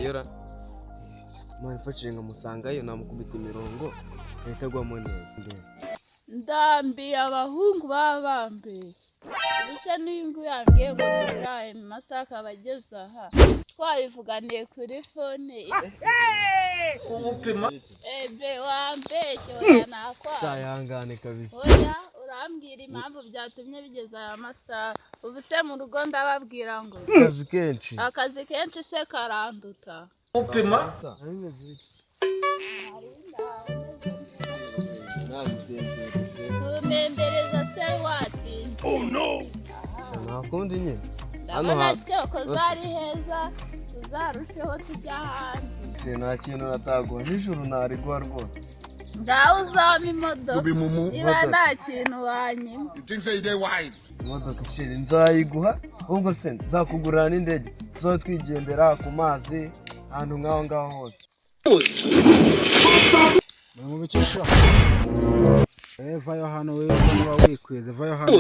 Yora mfashije nkamusangayo namukubita imirongo ahita agwamo neza. Ndambiye abahungu baba bambeshye. Ubuse n'ingu yambwiye ngo turaye mu masaha akabageze aha twabivuganiye kuri fone. Ubupima Ebe wambeshye oya nakwa. Shayangane kabisa. Oya urambwira impamvu byatumye bigeza aya masaha. Ubuse mu rugo ndababwira ngo akazi kenshi se karanduta. ubupima Kumembereza se watinze. Oh no. Nakundi nye. Ndabona cyoko zari heza uzarusheho tujya hanze. Nta kintu natagwa nijoro narigwa rwose. Ndaho uzama imodoka. Niba nta kintu wanyima. You think say they wise? Imodoka shiri nzayiguha ubwo se nzakugurira n'indege tuzo twigendera ku mazi ahantu ngaho hose. Mu bicesha vayo hano wewe niba wikweze vayo hano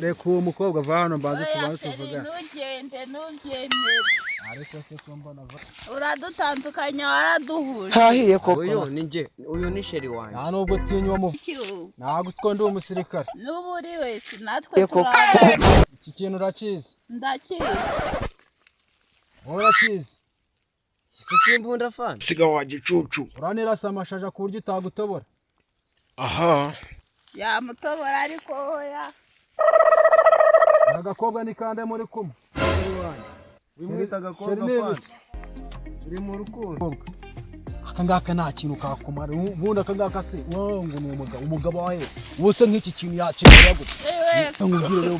reka uwo mukobwa va hano mbanze tubanze tuvuga. Ntubyemere Ariko se ko mbona uradutandukanya waraduhuje. hahiye koko Uyu ni sheri wanjye. nta nubwo tinywa mu ntabwo two ndi umusirikare n'ubu uri wese natwe turabana. iki kintu urakizi Ndakizi. urakizi Ese simbunda fana. siga wa gicucu uranirasa amashaja ku buryo utagutobora. aha Yamutobora ariko oya. agakobwa ni kande muri kumwe Wimwita agakobwa fana. Uri mu rukundo. akangaka nta kintu kakumara ubundi akangaka se ngo ni umugabo wawe wose nk'iki kintu yakemera gute. Ngubwire rero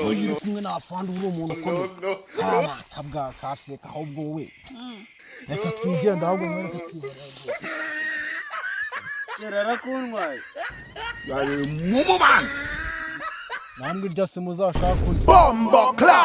buri kumwe n'afandi uri umuntu ukomeye kabwa kafeka ahubwo wowe reka twigenda ahubwo mwereke twibera. Sherara kuntwaye. yari mumu man namwe iryo se muzashaka kurya. bombo